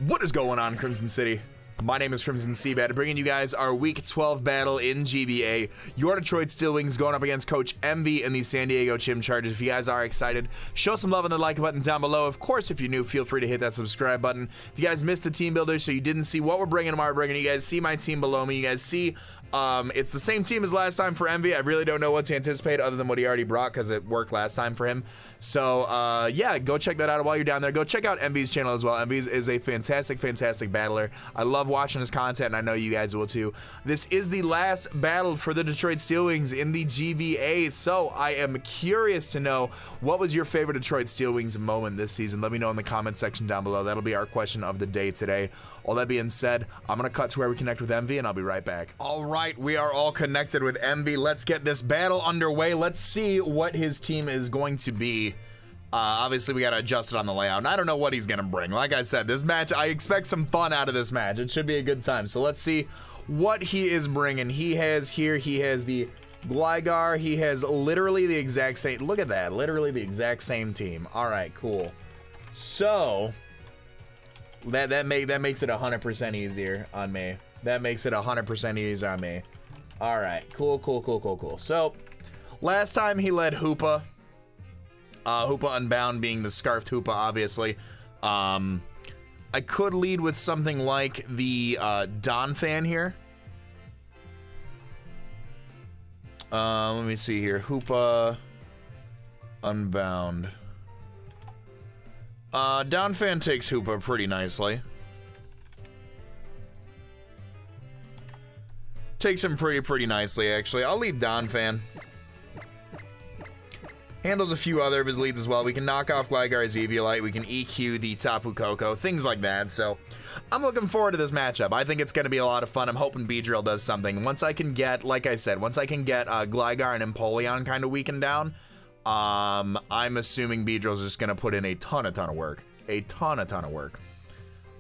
What is going on, Crimson City? My name is Crimson CBAD, bringing you guys our Week 12 battle in GBA. Your Detroit Steel Wings going up against Coach Envy and the San Diego Chimchargers. If you guys are excited, show some love on the like button down below. Of course, if you're new, feel free to hit that subscribe button. If you guys missed the team builder, so you didn't see what we're bringing tomorrow, you guys see my team below me. You guys see it's the same team as last time for Envy. I really don't know what to anticipate other than what he already brought because it worked last time for him. So yeah, go check that out while you're down there. Go check out Envy's channel as well. Envy is a fantastic battler. I love watching his content, and I know you guys will too. This is the last battle for the Detroit Steel Wings in the GBA, so I am curious to know, what was your favorite Detroit Steel Wings moment this season? Let me know in the comment section down below. That'll be our question of the day today. All that being said, I'm gonna cut to where we connect with Envy, and I'll be right back. All right, we are all connected with Envy. Let's get this battle underway. Let's see what his team is going to be. Obviously, we got to adjust it on the layout, and I don't know what he's going to bring. Like I said, this match, I expect some fun out of this match. It should be a good time. So let's see what he is bringing. He has the Gligar. He has literally the exact same. Look at that. Literally the exact same team. All right, cool. So that makes it 100% easier on me. That makes it 100% easier on me. All right, cool. So last time he led Hoopa. Hoopa Unbound being the scarfed Hoopa, obviously. I could lead with something like the Don fan here. Let me see here. Hoopa Unbound. Don fan takes Hoopa pretty nicely. Takes him pretty nicely, actually. I'll lead Don fan. Handles a few other of his leads as well. We can knock off Gligar's Eviolite. We can EQ the Tapu Koko. Things like that. So I'm looking forward to this matchup. I think it's going to be a lot of fun. I'm hoping Beedrill does something. Once I can get, like I said, once I can get Gligar and Empoleon kind of weakened down, I'm assuming Beedrill's just going to put in a ton of work. A ton of work.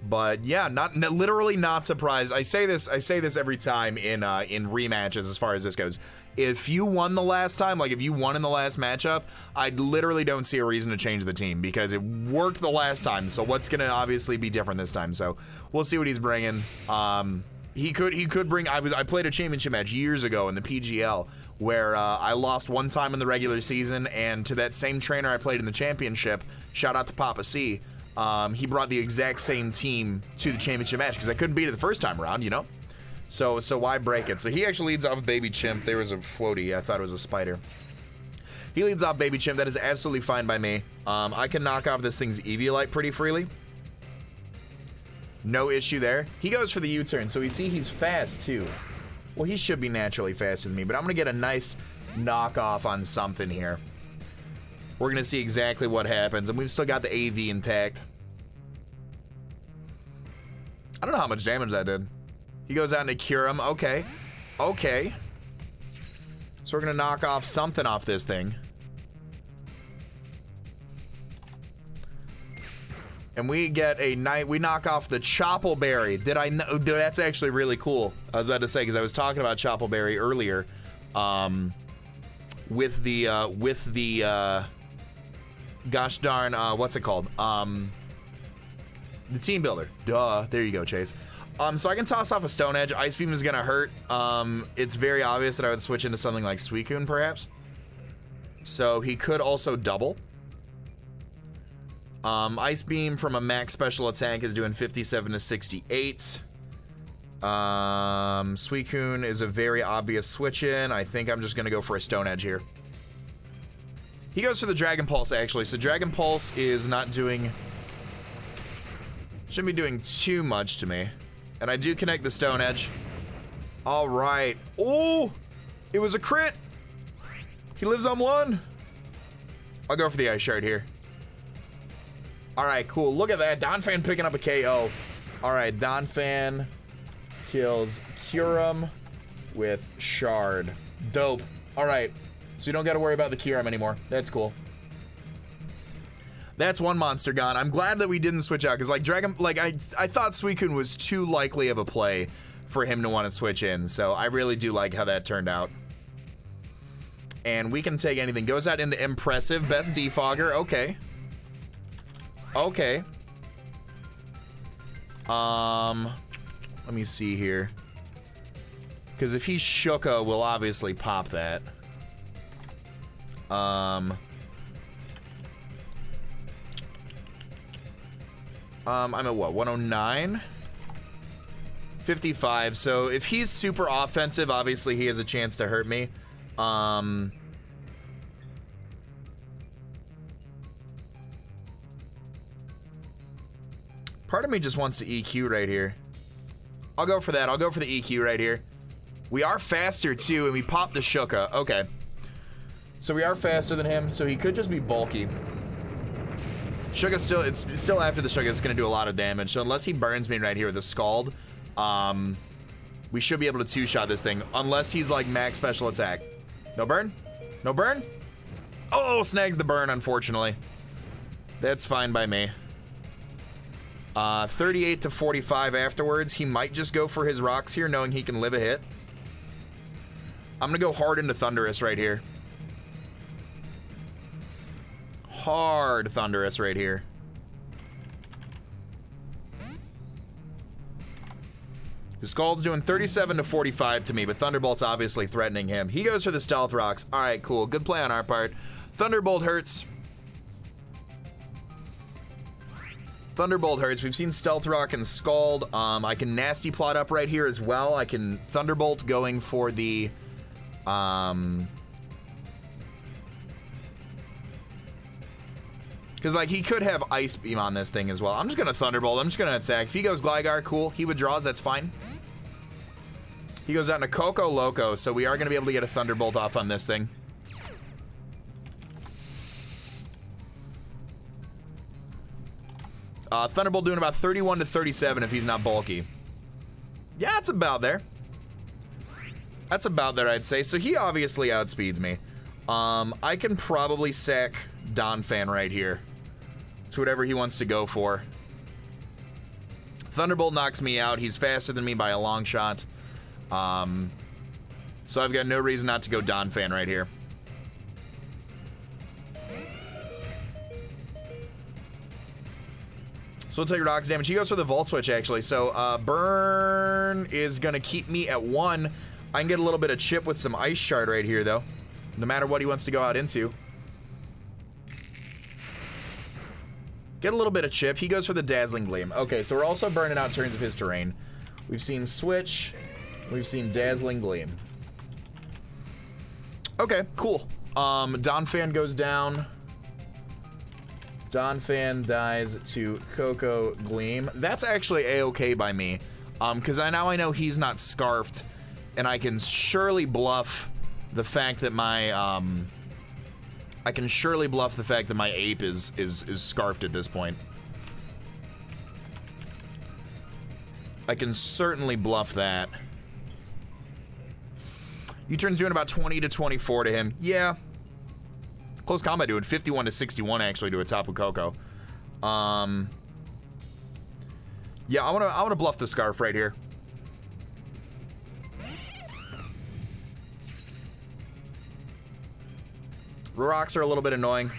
But yeah, literally not surprised. I say this every time in rematches as far as this goes. If you won the last time, like if you won in the last matchup, I literally don't see a reason to change the team because it worked the last time. So what's gonna obviously be different this time? So we'll see what he's bringing. He could bring. I played a championship match years ago in the PGL where I lost one time in the regular season, and to that same trainer I played in the championship. Shout out to Papa C. He brought the exact same team to the championship match because I couldn't beat it the first time around, you know? So why break it? So he actually leads off Baby Chimp. There was a floaty. I thought it was a spider. He leads off Baby Chimp. That is absolutely fine by me. I can knock off this thing's Eviolite pretty freely. No issue there. He goes for the U-turn, so we see he's fast too. Well, he should be naturally faster than me, but I'm going to get a nice knockoff on something here. We're going to see exactly what happens, and we've still got the AV intact. I don't know how much damage that did. He goes out and cure him. Okay. Okay. So we're going to knock off something off this thing. And we get a we knock off the Choppleberry. Did I know? That's actually really cool. I was about to say, because I was talking about Choppleberry earlier. With the gosh darn, what's it called? The team builder. Duh. There you go, Chase. So I can toss off a Stone Edge. Ice Beam is gonna hurt. It's very obvious that I would switch into something like Suicune, perhaps. So he could also double. Ice Beam from a max special attack is doing 57 to 68. Suicune is a very obvious switch in. I think I'm just gonna go for a Stone Edge here. He goes for the Dragon Pulse, actually. So Dragon Pulse is not doing... shouldn't be doing too much to me. And I do connect the Stone Edge. All right. Oh! It was a crit! He lives on one. I'll go for the Ice Shard here. All right, cool. Look at that. Donphan picking up a KO. All right, Donphan kills Kyurem with Shard. Dope. All right. So you don't got to worry about the Kyurem anymore. That's cool. That's one monster gone. I'm glad that we didn't switch out, because like I thought Suicune was too likely of a play for him to want to switch in. So I really do like how that turned out. And we can take anything. Goes out into Impressive. Best Defogger. Okay. Okay. Let me see here. Because if he's Shooka, we'll obviously pop that. I'm at what, 109? 55, so if he's super offensive, obviously he has a chance to hurt me. Part of me just wants to EQ right here. I'll go for that. I'll go for the EQ right here. We are faster too, and we popped the Shooka. Okay. So we are faster than him, so he could just be bulky. Shooka still, it's still after the Shooka, it's gonna do a lot of damage. So unless he burns me right here with the Scald, we should be able to two-shot this thing. Unless he's like max special attack. No burn? No burn? Oh, snags the burn, unfortunately. That's fine by me. 38 to 45 afterwards. He might just go for his rocks here, knowing he can live a hit. I'm gonna go hard into Thunderous right here. Hard Thunderous right here. His Scald's doing 37 to 45 to me, but Thunderbolt's obviously threatening him. He goes for the Stealth Rocks. All right, cool. Good play on our part. Thunderbolt hurts. Thunderbolt hurts. We've seen Stealth Rock and Scald. I can Nasty Plot up right here as well. I can Thunderbolt going for the... Because, like, he could have Ice Beam on this thing as well. I'm just going to Thunderbolt. I'm just going to attack. If he goes Gligar, cool. He withdraws. That's fine. He goes out into Coco Loco, so we are going to be able to get a Thunderbolt off on this thing. Thunderbolt doing about 31 to 37 if he's not bulky. Yeah, it's about there. That's about there, I'd say. So he obviously outspeeds me. I can probably sack Donphan right here. It's whatever he wants to go for. Thunderbolt knocks me out. He's faster than me by a long shot. So I've got no reason not to go Donphan right here. So we'll take Rocks damage. He goes for the Volt Switch, actually. So Burn is going to keep me at 1. I can get a little bit of chip with some Ice Shard right here, though. No matter what he wants to go out into. Get a little bit of chip. He goes for the Dazzling Gleam. Okay, so we're also burning out turns of his terrain. We've seen Switch. We've seen Dazzling Gleam. Okay, cool. Donphan goes down. Donphan dies to Coco Gleam. That's actually a-okay by me. Because now I know he's not Scarfed. And I can surely bluff the fact that my, I can surely bluff the fact that my Ape is Scarfed at this point. I can certainly bluff that. U-turn's doing about 20 to 24 to him. Yeah. Close combat doing 51 to 61 actually to a Tapu Koko. Yeah, I wanna bluff the Scarf right here. Rocks are a little bit annoying,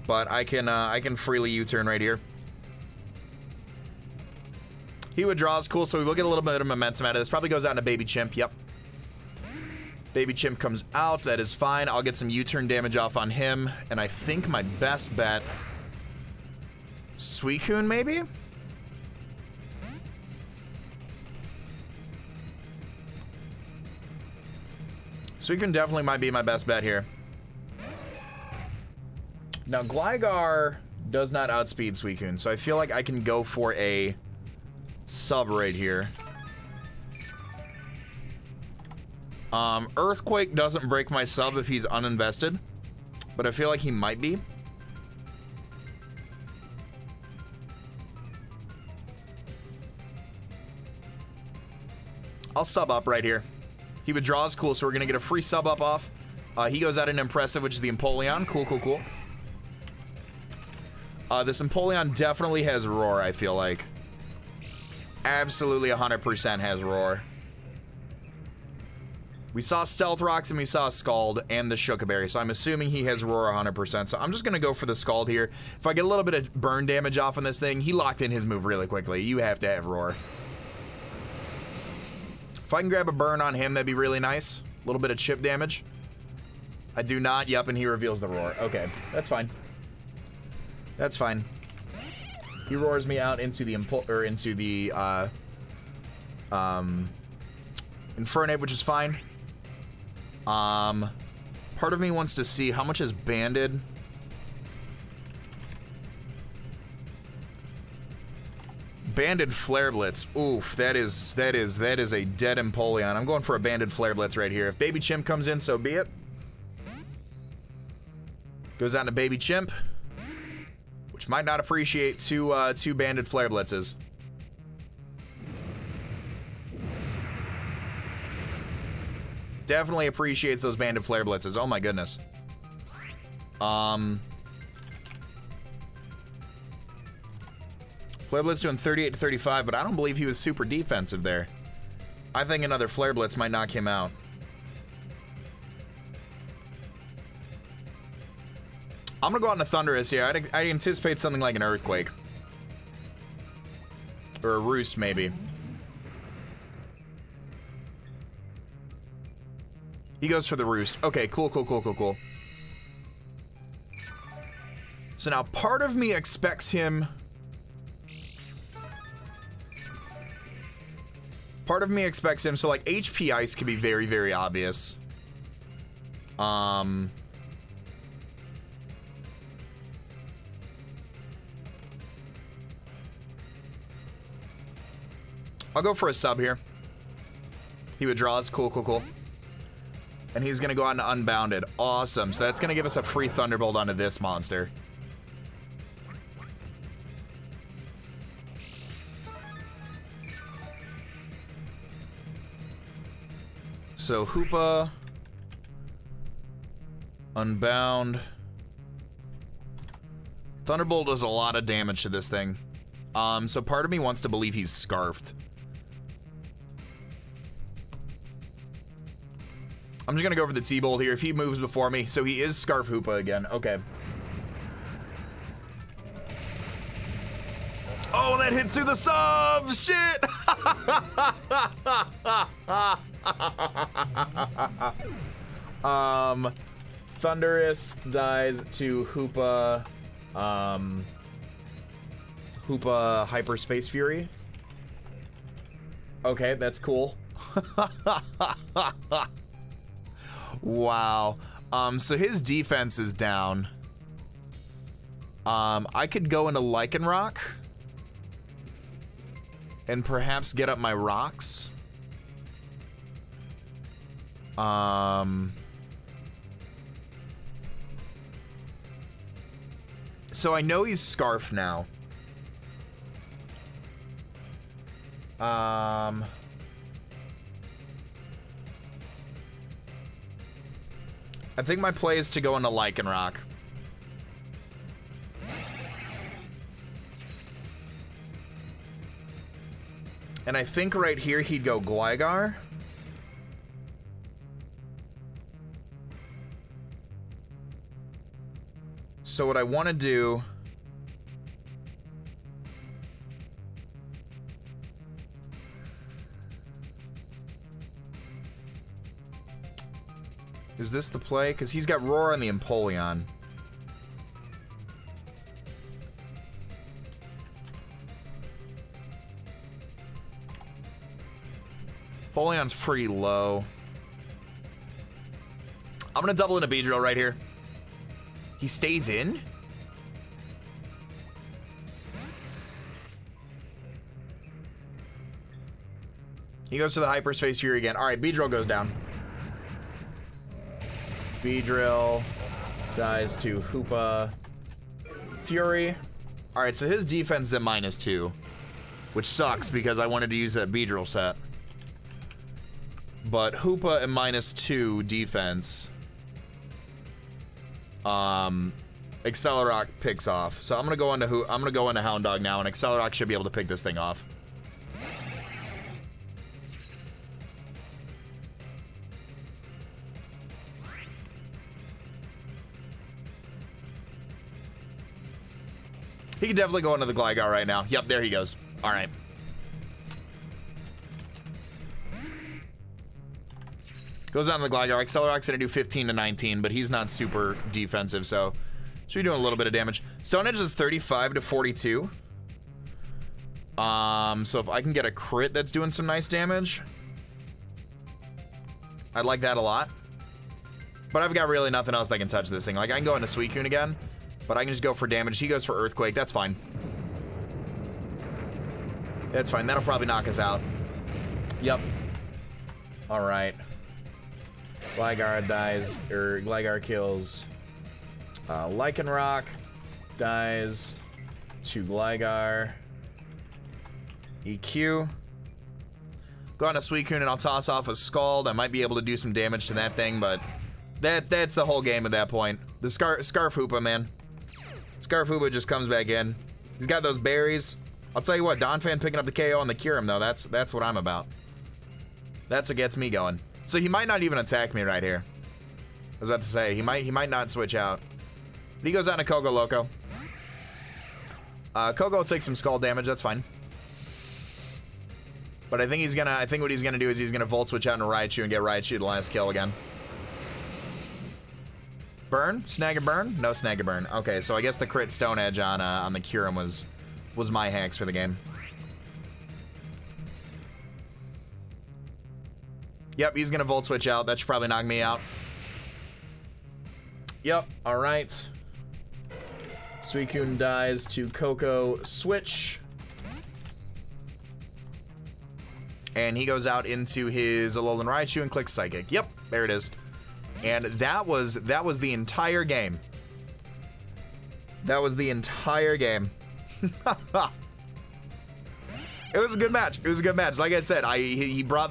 but I can freely U-turn right here. He withdraws, cool, so we will get a little bit of momentum out of this. Probably goes out into Baby Chimp, yep. Baby Chimp comes out, that is fine. I'll get some U-turn damage off on him, and I think my best bet... Suicune, maybe? Suicune definitely might be my best bet here. Now, Gligar does not outspeed Suicune, so I feel like I can go for a sub right here. Earthquake doesn't break my sub if he's uninvested, but I feel like he might be. I'll sub up right here. He withdraws, cool, so we're gonna get a free sub up off. He goes out in Impressive, which is the Empoleon. Cool, cool, cool. This Empoleon definitely has Roar, I feel like. Absolutely 100% has Roar. We saw Stealth Rocks and we saw Scald and the Shookaberry, so I'm assuming he has Roar 100%, so I'm just gonna go for the Scald here. If I get a little bit of burn damage off on this thing, he locked in his move really quickly. You have to have Roar. If I can grab a burn on him, that'd be really nice. A little bit of chip damage. I do not, yep, and he reveals the Roar. Okay, that's fine. That's fine. He roars me out into the Infernape, which is fine. Part of me wants to see how much is banded. Banded Flare Blitz. Oof, that is a dead Empoleon. I'm going for a banded Flare Blitz right here. If Baby Chimp comes in, so be it. Goes on to Baby Chimp, which might not appreciate two banded Flare Blitzes. Definitely appreciates those banded Flare Blitzes. Oh my goodness. Flare Blitz doing 38 to 35, but I don't believe he was super defensive there. I think another Flare Blitz might knock him out. I'm gonna go out in a Thunderous here. I'd anticipate something like an Earthquake. Or a Roost, maybe. He goes for the Roost. Okay, cool, cool, cool, cool, cool. So now part of me expects him... Part of me expects him, so like HP Ice could be very, very obvious. I'll go for a sub here. He withdraws. Cool, cool, cool. And he's gonna go on to Unbounded. Awesome. So that's gonna give us a free Thunderbolt onto this monster. So Hoopa, Unbound. Thunderbolt does a lot of damage to this thing. So part of me wants to believe he's Scarfed. I'm just gonna go for the T-Bolt here if he moves before me. So he is Scarf Hoopa again. Okay. Oh, that hits through the sub! Shit! Thunderous dies to Hoopa. Hoopa Hyperspace Fury. Okay, that's cool. Wow. So his defense is down. I could go into Lycanroc and perhaps get up my rocks. So I know he's Scarf now. I think my play is to go into Lycanroc. And I think right here he'd go Gligar. So what I want to do... Is this the play? Because he's got Roar on the Empoleon. Empoleon's pretty low. I'm gonna double into Beedrill right here. He stays in? He goes to the Hyperspace Fury again. Alright, Beedrill goes down. Beedrill dies to Hoopa Fury. Alright, so his defense is at -2, which sucks because I wanted to use that Beedrill set. But Hoopa at -2 defense. Accelerock picks off. So I'm gonna go into Houndour now, and Accelerock should be able to pick this thing off. He can definitely go into the Gligar right now. Yep, there he goes. All right. Goes on to the Gligar. Accelerock's gonna do 15 to 19, but he's not super defensive, so should be doing a little bit of damage. Stone Edge is 35 to 42. So if I can get a crit that's doing some nice damage, I'd like that a lot. But I've got really nothing else that can touch this thing. Like, I can go into Suicune again, but I can just go for damage. He goes for Earthquake. That's fine. That's fine. That'll probably knock us out. Yep. All right. Gligar dies, or Gligar kills. Lycanroc dies to Gligar. EQ. Go on to Suicune and I'll toss off a Scald. I might be able to do some damage to that thing, but that's the whole game at that point. The Scarf Hoopa, man. Scarf Hoopa just comes back in. He's got those berries. I'll tell you what, Donphan picking up the KO on the Kyurem, though, that's what I'm about. That's what gets me going. So he might not even attack me right here. I was about to say, he might not switch out. But he goes on to Kogo Loco. Kogo will take some Scald damage, that's fine. But I think what he's gonna do is he's gonna Volt Switch out into Raichu and get Raichu the last kill again. Burn? Snag a burn? No snag a burn. Okay, so I guess the crit Stone Edge on the Kyurem was my hacks for the game. Yep, he's gonna Volt Switch out. That should probably knock me out. Yep, alright. Suicune dies to Koko Switch. And he goes out into his Alolan Raichu and clicks Psychic. Yep, there it is. And that was the entire game. That was the entire game. It was a good match. It was a good match. Like I said, he brought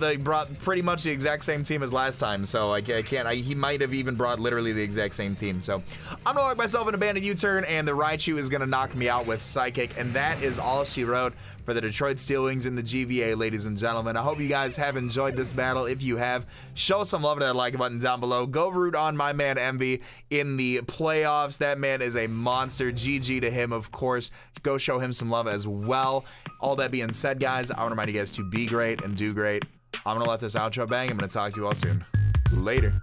pretty much the exact same team as last time. So he might have even brought literally the exact same team. So I'm gonna lock myself in a banded U-turn, and the Raichu is gonna knock me out with Psychic, and that is all she wrote for the Detroit Steel Wings in the GBA, ladies and gentlemen. I hope you guys have enjoyed this battle. If you have, show some love to that like button down below. Go root on my man Envy in the playoffs. That man is a monster. GG to him, of course. Go show him some love as well. All that being said, guys, I want to remind you guys to be great and do great. I'm gonna let this outro bang. I'm gonna talk to you all soon. Later.